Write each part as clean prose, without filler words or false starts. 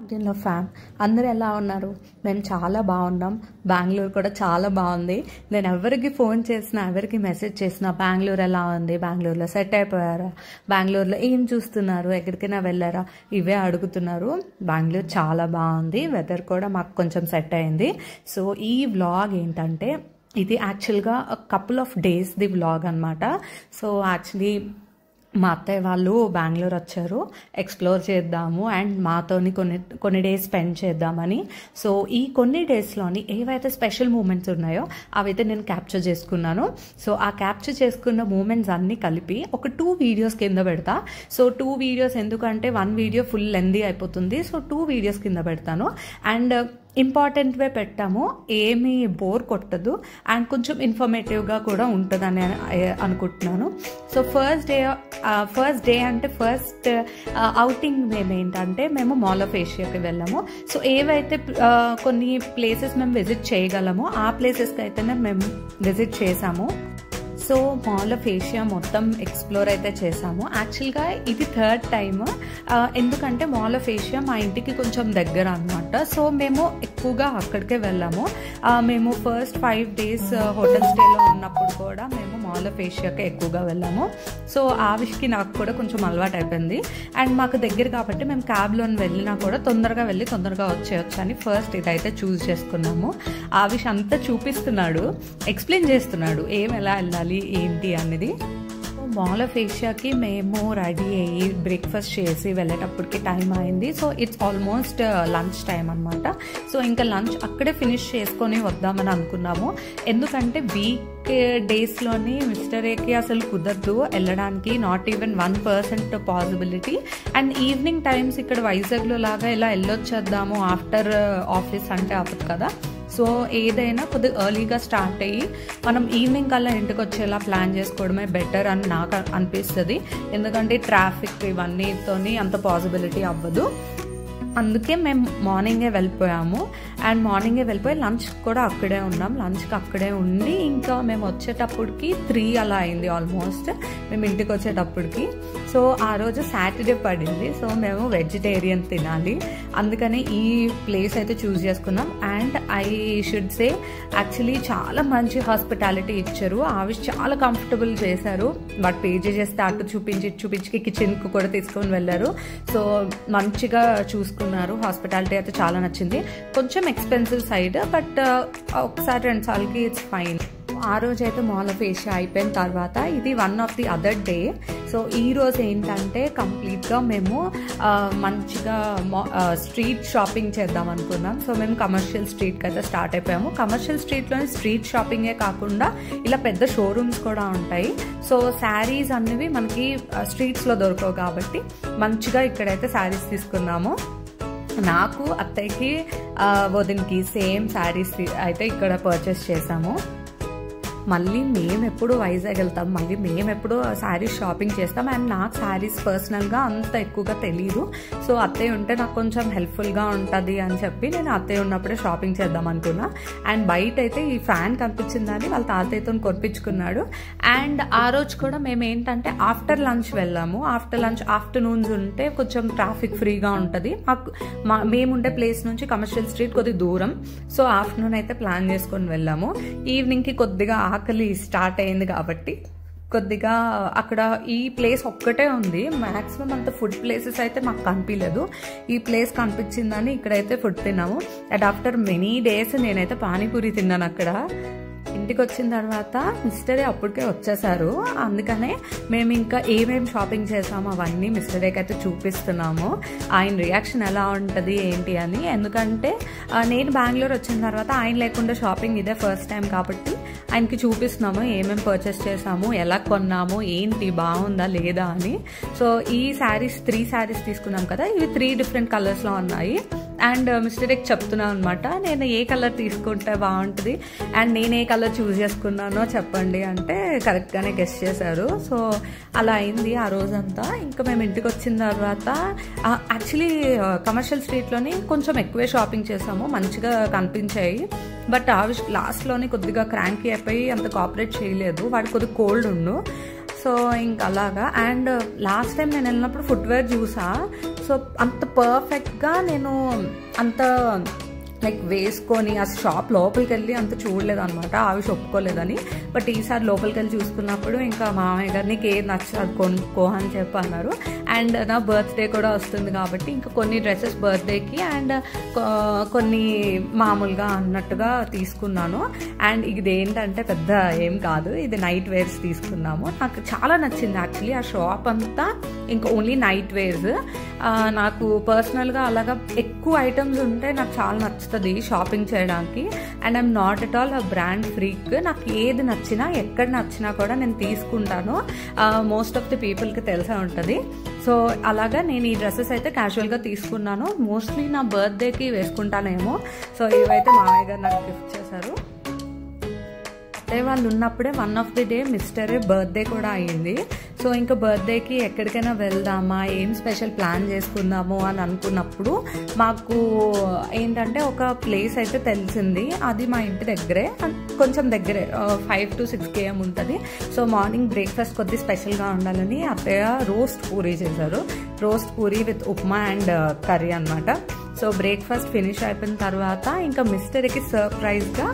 దీనిలో ఫ్యామ్ అందరూ ఎలా ఉన్నారు? మేము చాలా బాగున్నాం. బెంగళూరు కూడా చాలా బాగుంది. నేను ఎవరికి ఫోన్ చేసినా, ఎవరికి మెసేజ్ చేసినా బెంగళూరు ఎలా ఉంది, బెంగళూరులో సెట్ అయిపోయారా, బెంగళూరులో ఏం చూస్తున్నారు, ఎక్కడికైనా వెళ్ళారా, ఇవే అడుగుతున్నారు. బెంగళూరు చాలా బాగుంది. వెదర్ కూడా మాకు కొంచెం సెట్ అయింది. సో ఈ వ్లాగ్ ఏంటంటే ఇది యాక్చువల్గా కపుల్ ఆఫ్ డేస్ది వ్లాగ్ అనమాట. సో యాక్చువల్లీ మా అత్తయ్య వాళ్ళు బెంగళూరు వచ్చారు, ఎక్స్ప్లోర్ చేద్దాము అండ్ మాతోని కొన్ని డేస్ స్పెండ్ చేద్దామని. సో ఈ కొన్ని డేస్లోని ఏవైతే స్పెషల్ మూమెంట్స్ ఉన్నాయో అవైతే నేను క్యాప్చర్ చేసుకున్నాను. సో ఆ క్యాప్చర్ చేసుకున్న మూమెంట్స్ అన్నీ కలిపి ఒక 2 వీడియోస్ కింద పెడతా. సో 2 వీడియోస్ ఎందుకంటే 1 వీడియో ఫుల్ లెందీ అయిపోతుంది. సో 2 వీడియోస్ కింద పెడతాను అండ్ ఇంపార్టెంట్వే పెట్టాము, ఏమీ బోర్ కొట్టదు అండ్ కొంచెం ఇన్ఫర్మేటివ్గా కూడా ఉంటుందని అనుకుంటున్నాను. సో ఫస్ట్ డే అంటే ఫస్ట్ అవుటింగ్ మేమేంటంటే మేము మాల్ ఆఫ్ ఏషియాకి వెళ్ళాము. సో ఏవైతే కొన్ని ప్లేసెస్ మేము విజిట్ చేయగలమో ఆ ప్లేసెస్కి అయితేనే మేము విజిట్ చేసాము. సో మాల్ ఆఫ్ ఏషియా మొత్తం ఎక్స్ప్లోర్ అయితే చేసాము. యాక్చువల్గా ఇది 3rd టైమ్, ఎందుకంటే మాల్ ఆఫ్ ఏషియా మా ఇంటికి కొంచెం దగ్గర అనమాట. సో మేము ఎక్కువగా అక్కడికే వెళ్ళాము. మేము ఫస్ట్ 5 days హోటల్ స్టేలో ఉన్నప్పుడు కూడా మేము మాల్ ఆఫ్ ఏషియాకే ఎక్కువగా వెళ్ళాము. సో ఆ విషయానికి నాకు కూడా కొంచెం అలవాటు అయిపోయింది అండ్ మాకు దగ్గర కాబట్టి మేము క్యాబ్లో వెళ్ళినా కూడా తొందరగా వెళ్ళి తొందరగా వచ్చేయచ్చు అని ఫస్ట్ ఇదైతే చూస్ చేసుకున్నాము. ఆ విషయం అంతా చూపిస్తున్నాడు, ఎక్స్ప్లెయిన్ చేస్తున్నాడు ఎలా వెళ్ళాలి ఏంటి అనేది. మాల్ ఆఫ్ ఏషియాకి మేము రెడీ అయ్యి బ్రేక్ఫాస్ట్ చేసి వెళ్ళేటప్పటికి టైం అయింది. So it's almost lunch time అనమాట. సో ఇంకా లంచ్ అక్కడే ఫినిష్ చేసుకొని వద్దామని అనుకున్నాము. ఎందుకంటే వీక్ డేస్లోని మిస్టర్ ఏకి అసలు కుదరదు వెళ్ళడానికి, not even 1% possibility. And evening times ఇక్కడ వైజాగ్లో లాగా ఇలా వెళ్ళొచ్చేద్దాము ఆఫ్టర్ ఆఫీస్ అంటే అవ్వదు కదా. సో ఏదైనా కొద్దిగా ఎర్లీగా స్టార్ట్ అయ్యి మనం ఈవినింగ్ కల్లా ఇంటికి వచ్చేలా ప్లాన్ చేసుకోవడమే బెటర్ అని నాకు అనిపిస్తుంది. ఎందుకంటే ట్రాఫిక్ ఇవన్నీతోని అంత పాసిబిలిటీ అవ్వదు. అందుకే మేము మార్నింగే వెళ్ళిపోయాము అండ్ మార్నింగే వెళ్ళిపోయి లంచ్ కూడా అక్కడే ఉన్నాం. లంచ్కి అక్కడే ఉండి ఇంకా మేము వచ్చేటప్పటికి 3 అలా అయింది ఆల్మోస్ట్ మేము ఇంటికి వచ్చేటప్పటికి. సో ఆ రోజు సాటర్డే పడింది. సో మేము వెజిటేరియన్ తినాలి, అందుకని ఈ ప్లేస్ అయితే చూస్ చేసుకున్నాం. And I should say actually చాలా మంచి హాస్పిటాలిటీ ఇచ్చారు. ఆవి చాలా కంఫర్టబుల్ చేశారు. వాటి పేజీ చేస్తే అటు చూపించి కిచెన్కి కూడా తీసుకొని వెళ్ళారు. సో మంచిగా చూసుకున్నారు. హాస్పిటాలిటీ అయితే చాలా నచ్చింది. కొంచెం ఎక్స్పెన్సివ్ సైడ్, బట్ ఒకసారి 2 సార్లకి ఇట్స్ ఫైన్. ఆ రోజు అయితే మాల్ ఆఫ్ ఏషియా అయిపోయిన తర్వాత ఇది one of the other day. So ఈ రోజు ఏంటంటే కంప్లీట్గా మేము మంచిగా స్ట్రీట్ షాపింగ్ చేద్దాం అనుకున్నాం. సో మేము కమర్షియల్ స్ట్రీట్కి అయితే స్టార్ట్ అయిపోయాము. కమర్షియల్ స్ట్రీట్లోనే స్ట్రీట్ షాపింగే కాకుండా ఇలా పెద్ద షోరూమ్స్ కూడా ఉంటాయి. సో శారీస్ అన్నవి మనకి స్ట్రీట్స్లో దొరకవు కాబట్టి మంచిగా ఇక్కడైతే శారీస్ తీసుకున్నాము. నాకు అత్తయ్యకి వదినకి సేమ్ శారీస్ అయితే ఇక్కడ పర్చేస్ చేసాము. మళ్ళీ మేము ఎప్పుడు వైజాగ్ వెళ్తాం, మళ్ళీ మేము ఎప్పుడు శారీస్ షాపింగ్ చేస్తాం. అండ్ నాకు శారీస్ పర్సనల్గా అంత ఎక్కువగా తెలీదు. సో అత్తయ్య ఉంటే నాకు కొంచెం హెల్ప్ఫుల్గా ఉంటుంది అని చెప్పి నేను అత్తయ్య ఉన్నప్పుడే షాపింగ్ చేద్దాం అనుకున్నా. అండ్ బయట అయితే ఈ ఫ్యాన్ కనిపించిందని వాళ్ళ తాతయ్యతో కొనిపించుకున్నాడు. అండ్ ఆ రోజు కూడా మేము ఏంటంటే ఆఫ్టర్ లంచ్ వెళ్ళాము. ఆఫ్టర్ లంచ్ ఆఫ్టర్నూన్స్ ఉంటే కొంచెం ట్రాఫిక్ ఫ్రీగా ఉంటుంది. మేముండే ప్లేస్ నుంచి కమర్షియల్ స్ట్రీట్ కొద్దిగా దూరం. సో ఆఫ్టర్నూన్ అయితే ప్లాన్ చేసుకొని వెళ్ళాము. ఈవినింగ్కి కొద్దిగా ఆకలి స్టార్ట్ అయింది కాబట్టి కొద్దిగా అక్కడ ఈ ప్లేస్ ఒక్కటే ఉంది. మ్యాక్సిమం అంత ఫుడ్ ప్లేసెస్ అయితే మాకు కనిపించలేదు. ఈ ప్లేస్ కనిపించిందని ఇక్కడైతే ఫుడ్ తిన్నాము. అండ్ ఆఫ్టర్ మెనీ డేస్ నేనైతే పానీపూరి తిన్నాను అక్కడ. ఇంటికి వచ్చిన తర్వాత మిస్టర్ ఏ అప్పటికే వచ్చేసారు. అందుకనే మేము ఇంకా ఏమేమి షాపింగ్ చేసామో అవన్నీ మిస్టర్ ఏకి అయితే చూపిస్తున్నాము. ఆయన రియాక్షన్ ఎలా ఉంటుంది ఏంటి అని. ఎందుకంటే నేను బెంగళూరు వచ్చిన తర్వాత ఆయన లేకుండా షాపింగ్ ఇదే ఫస్ట్ టైం కాబట్టి ఆయనకి చూపిస్తున్నాము ఏమేమి పర్చేస్ చేసాము, ఎలా కొన్నాము, ఏంటి బాగుందా లేదా అని. సో ఈ శారీస్ 3 శారీస్ తీసుకున్నాం కదా, ఇవి 3 డిఫరెంట్ కలర్స్లో ఉన్నాయి. అండ్ మిస్టర్ ఏకి చెప్తున్నాను అనమాట, నేను ఏ కలర్ తీసుకుంటే బాగుంటుంది అండ్ నేను ఏ కలర్ చూస్ చేసుకున్నానో చెప్పండి అంటే కరెక్ట్గానే గెస్ చేశారు. సో అలా అయింది ఆ రోజంతా. ఇంకా మేము ఇంటికి వచ్చిన తర్వాత యాక్చువల్లీ కమర్షియల్ స్ట్రీట్లోని కొంచెం ఎక్కువే షాపింగ్ చేసాము, మంచిగా కనిపించాయి. బట్ లాస్ట్లోని కొద్దిగా క్రాంకీ అయిపోయి అంత కోఆపరేట్ చేయలేదు. వాడికి కొద్దిగా కోల్డ్ ఉండు. సో ఇంకా అలాగా. అండ్ లాస్ట్ టైం నేను వెళ్ళినప్పుడు ఫుట్వేర్ చూసా. సో అంత పర్ఫెక్ట్గా నేను అంత లైక్ వేసుకొని ఆ షాప్ లోపలికి వెళ్ళి అంత చూడలేదు అనమాట, ఆవిష్ ఒప్పుకోలేదని. బట్ ఈసారి లోపలికి వెళ్ళి చూసుకున్నప్పుడు ఇంకా మామయ్య గారు నీకు ఏది నచ్చదు అది కొనుక్కో అని చెప్పి అన్నారు. అండ్ నా బర్త్డే కూడా వస్తుంది కాబట్టి ఇంకా కొన్ని డ్రెస్సెస్ బర్త్డేకి అండ్ కొన్ని మామూలుగా అన్నట్టుగా తీసుకున్నాను. అండ్ ఇది ఏంటంటే పెద్ద ఏం కాదు, ఇది నైట్ వేర్స్ తీసుకున్నాము. నాకు చాలా నచ్చింది యాక్చువల్లీ ఆ షాప్ అంతా. ఇంకా ఓన్లీ నైట్ వేర్స్. నాకు పర్సనల్గా అలాగా ఎక్కువ ఐటమ్స్ ఉంటే నాకు చాలా నచ్చుతుంది షాపింగ్ చేయడానికి. And I'm not at all brand freak. నాకు ఏది నచ్చినా ఎక్కడ నచ్చినా కూడా నేను తీసుకుంటాను. మోస్ట్ ఆఫ్ ది పీపుల్కి తెలిసే ఉంటుంది. సో అలాగా నేను ఈ డ్రెస్సెస్ అయితే క్యాజువల్గా తీసుకున్నాను. మోస్ట్లీ నా బర్త్డేకి వేసుకుంటానేమో. సో ఇవైతే మామయ్య గారు నాకు గిఫ్ట్ చేశారు. అదే వాళ్ళు ఉన్నప్పుడే one of the day mister birthday కూడా అయ్యింది. సో ఇంకా బర్త్డేకి ఎక్కడికైనా వెళ్దామా, ఏం స్పెషల్ ప్లాన్ చేసుకుందాము అని అనుకున్నప్పుడు మాకు ఏంటంటే ఒక ప్లేస్ అయితే తెలిసింది. అది మా ఇంటి దగ్గరే, కొంచెం దగ్గరే, 5 to 6 km ఉంటుంది. సో మార్నింగ్ బ్రేక్ఫాస్ట్ కొద్ది స్పెషల్గా ఉండాలని అత్తయ్య రోస్ట్ పూరీ చేశారు. Roast Puri with upma and curry అనమాట. సో బ్రేక్ఫాస్ట్ ఫినిష్ అయిపోయిన తర్వాత ఇంకా మిస్టర్కి సర్ప్రైజ్గా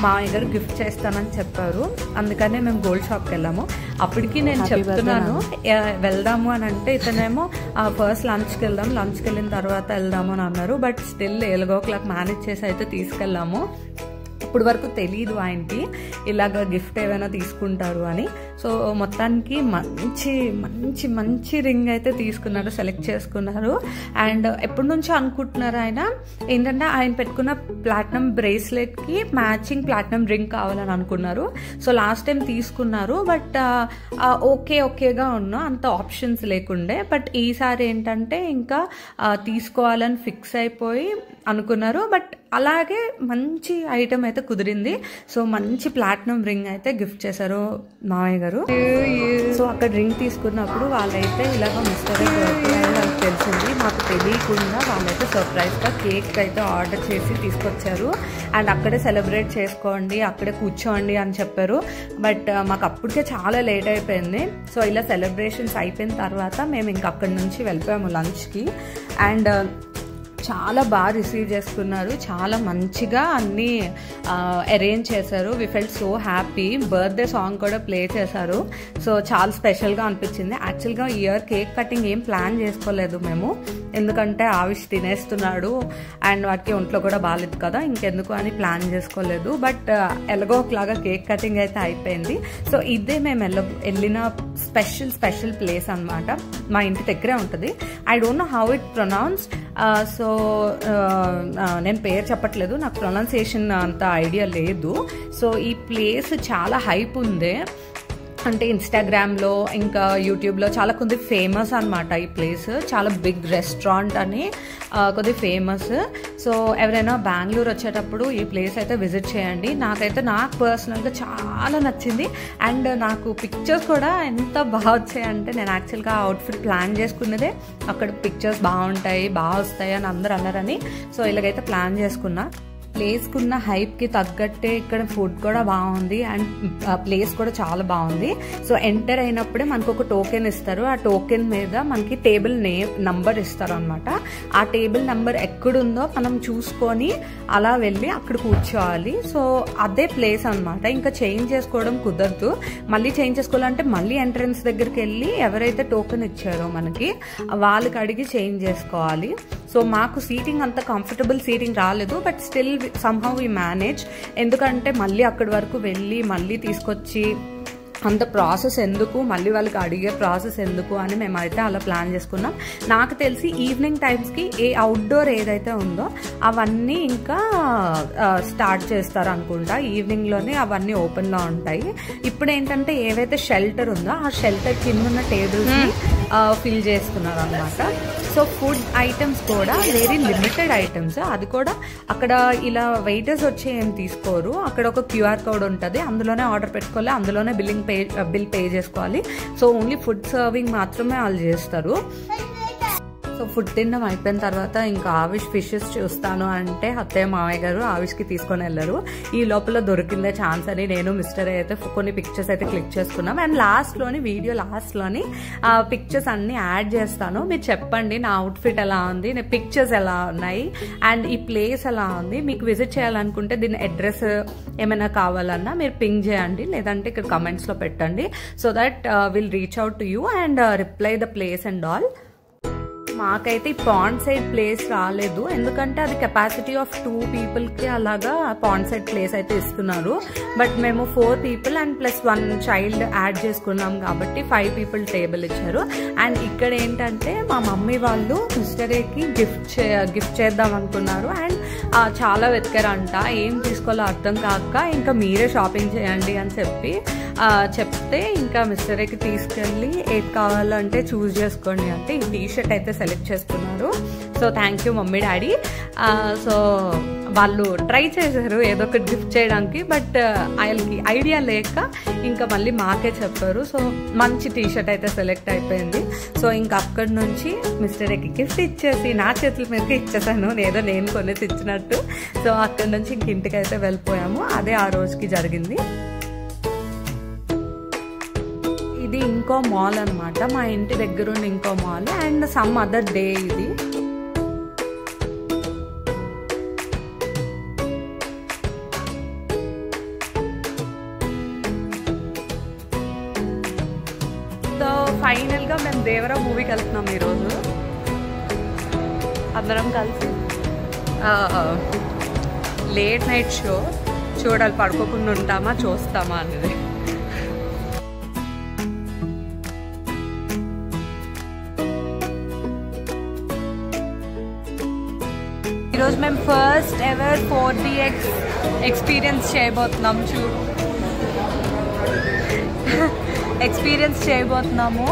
మామయ్య గారు గిఫ్ట్ చేస్తానని చెప్పారు. అందుకనే మేము గోల్డ్ షాప్కి వెళ్ళాము. అప్పటికి నేను చెప్తున్నాను వెళ్దాము అని అంటే ఇతనేమో ఫస్ట్ లంచ్కి వెళ్ళిన తర్వాత వెళ్దాము అని అన్నారు. బట్ స్టిల్ 11 o'clock మేనేజ్ చేసి అయితే తీసుకెళ్ళాము. ఇప్పుడు వరకు తెలీదు ఆయనకి ఇలాగ గిఫ్ట్ ఏమైనా తీసుకుంటారు అని. సో మొత్తానికి మంచి మంచి మంచి రింగ్ అయితే తీసుకున్నారు, సెలెక్ట్ చేసుకున్నారు. అండ్ ఎప్పటి నుంచో అనుకుంటున్నారు ఆయన ఏంటంటే ఆయన పెట్టుకున్న ప్లాటినం బ్రేస్లెట్కి మ్యాచింగ్ ప్లాటినం రింగ్ కావాలని అనుకున్నారు. సో లాస్ట్ టైం తీసుకున్నారు. బట్ ఓకేగా ఉన్నా, అంత ఆప్షన్స్ లేకుండే. బట్ ఈసారి ఏంటంటే ఇంకా తీసుకోవాలని ఫిక్స్ అయిపోయి అనుకున్నారు. బట్ అలాగే మంచి ఐటమ్ అయితే కుదిరింది. సో మంచి ప్లాటినం రింగ్ అయితే గిఫ్ట్ చేశారు మామయ్య గారు. సో అక్కడ రింగ్ తీసుకున్నప్పుడు వాళ్ళైతే ఇలాగ మిస్టర్ బర్త్డే అని నాకు తెలిసింది. మాకు తెలియకుండా వాళ్ళైతే సర్ప్రైజ్గా కేక్ అయితే ఆర్డర్ చేసి తీసుకొచ్చారు. అండ్ అక్కడే సెలబ్రేట్ చేసుకోండి, అక్కడే కూర్చోండి అని చెప్పారు. బట్ మాకు అప్పటికే చాలా లేట్ అయిపోయింది. సో ఇలా సెలబ్రేషన్స్ అయిపోయిన తర్వాత మేము ఇంక అక్కడి నుంచి వెళ్ళిపోయాము లంచ్కి. అండ్ చాలా బాగా రిసీవ్ చేసుకున్నారు, చాలా మంచిగా అన్నీ అరేంజ్ చేశారు. We felt so happy. Birthday song కూడా ప్లే చేశారు. సో చాలా స్పెషల్గా అనిపించింది. యాక్చువల్గా ఇయర్ కేక్ కటింగ్ ఏం ప్లాన్ చేసుకోలేదు మేము, ఎందుకంటే ఆవిష్ తినేస్తున్నాడు అండ్ వాటికి ఒంట్లో కూడా బాగాలేదు కదా, ఇంకెందుకు అని ప్లాన్ చేసుకోలేదు. బట్ ఎలాగో ఒకలాగా కేక్ కటింగ్ అయితే అయిపోయింది. సో ఇదే మేము వెళ్ళిన స్పెషల్ ప్లేస్ అనమాట. మా ఇంటి దగ్గరే ఉంటుంది. I don't know how it pronounce. So నేను పేరు చెప్పట్లేదు, నాకు ప్రొనౌన్సియేషన్ అంత ఐడియా లేదు. సో ఈ ప్లేస్ చాలా హైప్ ఉంది. అంటే ఇన్స్టాగ్రామ్లో ఇంకా యూట్యూబ్లో చాలా కొద్ది ఫేమస్ అనమాట ఈ ప్లేస్. చాలా బిగ్ రెస్టారెంట్ అని కొద్ది ఫేమస్. సో ఎవరైనా బెంగళూరు వచ్చేటప్పుడు ఈ ప్లేస్ అయితే విజిట్ చేయండి. నాకు పర్సనల్గా చాలా నచ్చింది. అండ్ నాకు పిక్చర్స్ కూడా ఎంత బాగా వచ్చాయంటే, నేను యాక్చువల్గా అవుట్ఫిట్ ప్లాన్ చేసుకున్నదే అక్కడ పిక్చర్స్ బాగుంటాయి, బాగా వస్తాయి అని అందరూ అన్నారని. సో ఇలాగైతే ప్లాన్ చేసుకున్నా. ప్లేస్కున్న హైప్కి తగ్గట్టే ఇక్కడ ఫుడ్ కూడా బాగుంది అండ్ ప్లేస్ కూడా చాలా బాగుంది. సో ఎంటర్ అయినప్పుడే మనకు ఒక టోకెన్ ఇస్తారు. ఆ టోకెన్ మీద మనకి టేబుల్ నంబర్ ఇస్తారు అనమాట. ఆ టేబుల్ నంబర్ ఎక్కడుందో మనం చూసుకొని అలా వెళ్ళి అక్కడ కూర్చోవాలి. సో అదే ప్లేస్ అనమాట. ఇంకా చేంజ్ చేసుకోవడం కుదరదు. మళ్ళీ చేంజ్ చేసుకోవాలంటే మళ్ళీ ఎంట్రన్స్ దగ్గరికి వెళ్ళి ఎవరైతే టోకెన్ ఇచ్చారో మనకి వాళ్ళకి అడిగి చేంజ్ చేసుకోవాలి. సో మాకు సీటింగ్ అంత కంఫర్టబుల్ సీటింగ్ రాలేదు. But still somehow we manage. ఎందుకంటే మళ్ళీ అక్కడి వరకు వెళ్ళి మళ్ళీ తీసుకొచ్చి అంత ప్రాసెస్ ఎందుకు, మళ్ళీ వాళ్ళకి అడిగే ప్రాసెస్ ఎందుకు అని మేమైతే అలా ప్లాన్ చేసుకున్నాం. నాకు తెలిసి ఈవినింగ్ టైమ్స్కి అవుట్డోర్ ఏదైతే ఉందో అవన్నీ ఇంకా స్టార్ట్ చేస్తారు అనుకుంటా. ఈవినింగ్లోనే అవన్నీ ఓపెన్లో ఉంటాయి. ఇప్పుడు ఏంటంటే ఏవైతే షెల్టర్ ఉందో ఆ షెల్టర్ కింద ఉన్న టేబుల్స్ని ఫిల్ చేస్తున్నారు అనమాట. సో ఫుడ్ ఐటమ్స్ కూడా వెరీ లిమిటెడ్ ఐటమ్స్. అది కూడా అక్కడ ఇలా వెయిటర్స్ వచ్చి ఏం తీసుకోరు. అక్కడ ఒక QR కోడ్ ఉంటుంది, అందులోనే ఆర్డర్ పెట్టుకోవాలి, అందులోనే బిల్ పే చేసుకోవాలి. సో ఓన్లీ ఫుడ్ సర్వింగ్ మాత్రమే వాళ్ళు చేస్తారు. సో ఫుడ్ తినడం అయిపోయిన తర్వాత ఇంకా ఆవిష్ ఫిషెస్ చూస్తాను అంటే అత్తయ్య మామయ్య గారు ఆవిష్కి తీసుకొని వెళ్ళరు. ఈ లోపల దొరికిందే ఛాన్స్ అని నేను మిస్టర్ అయితే కొన్ని పిక్చర్స్ అయితే క్లిక్ చేసుకున్నాం. అండ్ వీడియో లాస్ట్లోని పిక్చర్స్ అన్ని యాడ్ చేస్తాను. మీరు చెప్పండి నా అవుట్ఫిట్ ఎలా ఉంది, పిక్చర్స్ ఎలా ఉన్నాయి అండ్ ఈ ప్లేస్ ఎలా ఉంది. మీకు విజిట్ చేయాలనుకుంటే దీని అడ్రస్ ఏమైనా కావాలన్నా మీరు పింగ్ చేయండి, లేదంటే ఇక్కడ కమెంట్స్లో పెట్టండి. So that will reach out to you and reply the place and all. మాకైతే ఈ పాండ్ సైడ్ ప్లేస్ రాలేదు, ఎందుకంటే అది కెపాసిటీ ఆఫ్ 2 పీపుల్కి అలాగా పాండ్ సైడ్ ప్లేస్ అయితే ఇస్తున్నారు. బట్ మేము 4 people and plus 1 child add చేసుకున్నాం కాబట్టి 5 people టేబుల్ ఇచ్చారు. అండ్ ఇక్కడ ఏంటంటే మా మమ్మీ వాళ్ళు మిస్టర్ ఏకి గిఫ్ట్ చేద్దాం అనుకున్నారు. అండ్ చాలా వెతికారంట, ఏం తీసుకోవాలో అర్థం కాక ఇంకా మీరే షాపింగ్ చేయండి అని చెప్తే ఇంకా మిస్టర్ ఏకి తీసుకెళ్ళి ఏది కావాలంటే చూస్ చేసుకోండి అంటే ఈ టీషర్ట్ అయితే సెలెక్ట్ చేసుకున్నారు. So thank you mummy daddy. So వాళ్ళు ట్రై చేశారు ఏదో ఒకటి గిఫ్ట్ చేయడానికి, బట్ వాళ్ళకి ఐడియా లేక ఇంకా మళ్ళీ మాకే చెప్పారు. సో మంచి టీషర్ట్ అయితే సెలెక్ట్ అయిపోయింది. సో ఇంకా అక్కడి నుంచి మిస్టర్ ఏకి గిఫ్ట్ ఇచ్చేసి నా చేతుల మీదకి ఇచ్చేసాను, ఏదో నేను కొనేసి ఇచ్చినట్టు. సో అక్కడి నుంచి ఇంక ఇంటికి అయితే వెళ్ళిపోయాము. అదే ఆ రోజుకి జరిగింది. ఇది ఇంకో మాల్ అనమాట, మా ఇంటి దగ్గర ఉన్న ఇంకో mall and some other day ఇది. సో ఫైనల్గా మేము దేవరా మూవీకి వెళ్తున్నాం ఈరోజు అందరం కలిసి. లేట్ నైట్ షో చూడాలి, పడుకోకుండా ఉంటామా చూస్తామా అనేది. ఈరోజు మేము ఫస్ట్ ఎవర్ 4DX ఎక్స్పీరియన్స్ చేయబోతున్నాము. ఎక్స్పీరియన్స్ చేయబోతున్నాము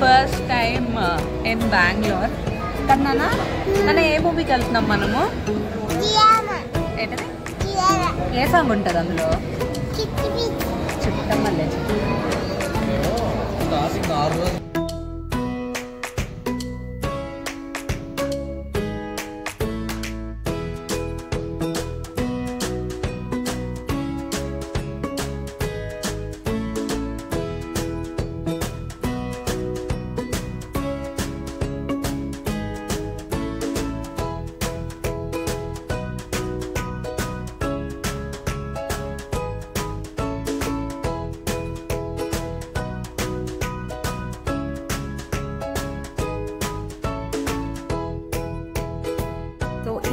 ఫస్ట్ టైం ఇన్ బెంగళూరు. కదా నాన్న ఏ మూవీకి వెళ్తున్నాం మనము? ఏంటది? ఏ సాంగ్ ఉంటుంది అందులో? చుట్టమల్లే.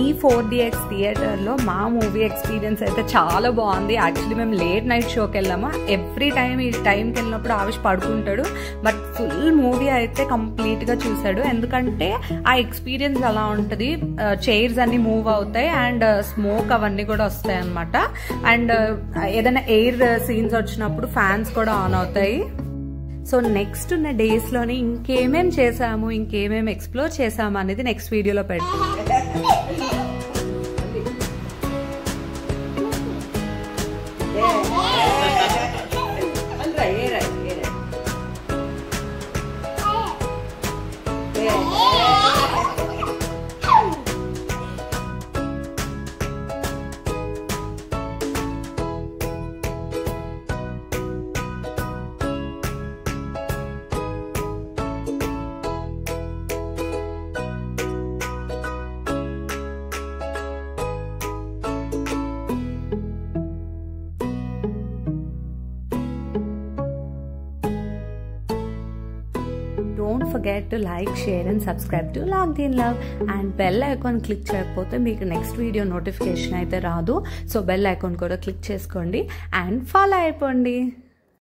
ఈ 4DX థియేటర్లో మా మూవీ ఎక్స్పీరియన్స్ అయితే చాలా బాగుంది. యాక్చువల్లీ మేము లేట్ నైట్ షోకి వెళ్ళాము. ఎవ్రీ టైం ఈ టైంకి వెళ్ళినప్పుడు ఆవిష్ పడుకుంటాడు, బట్ ఫుల్ మూవీ అయితే కంప్లీట్గా చూశాడు. ఎందుకంటే ఆ ఎక్స్పీరియన్స్ అలా ఉంటుంది, చైర్స్ అన్ని మూవ్ అవుతాయి అండ్ స్మోక్ అవన్నీ కూడా వస్తాయి అనమాట. అండ్ ఏదైనా ఎయిర్ సీన్స్ వచ్చినప్పుడు ఫ్యాన్స్ కూడా ఆన్ అవుతాయి. సో నెక్స్ట్ ఉన్న డేస్లోని ఇంకేమేం చేసాము, ఇంకేమేం ఎక్స్ప్లోర్ చేసాము అనేది నెక్స్ట్ వీడియోలో పెడతాం. Don't forget to like, share and subscribe to Logged in Love and bell icon click చేయకపోతే మీకు నెక్స్ట్ వీడియో నోటిఫికేషన్ అయితే రాదు. సో బెల్ ఐకాన్ కూడా క్లిక్ చేసుకోండి అండ్ ఫాలో అయిపోండి.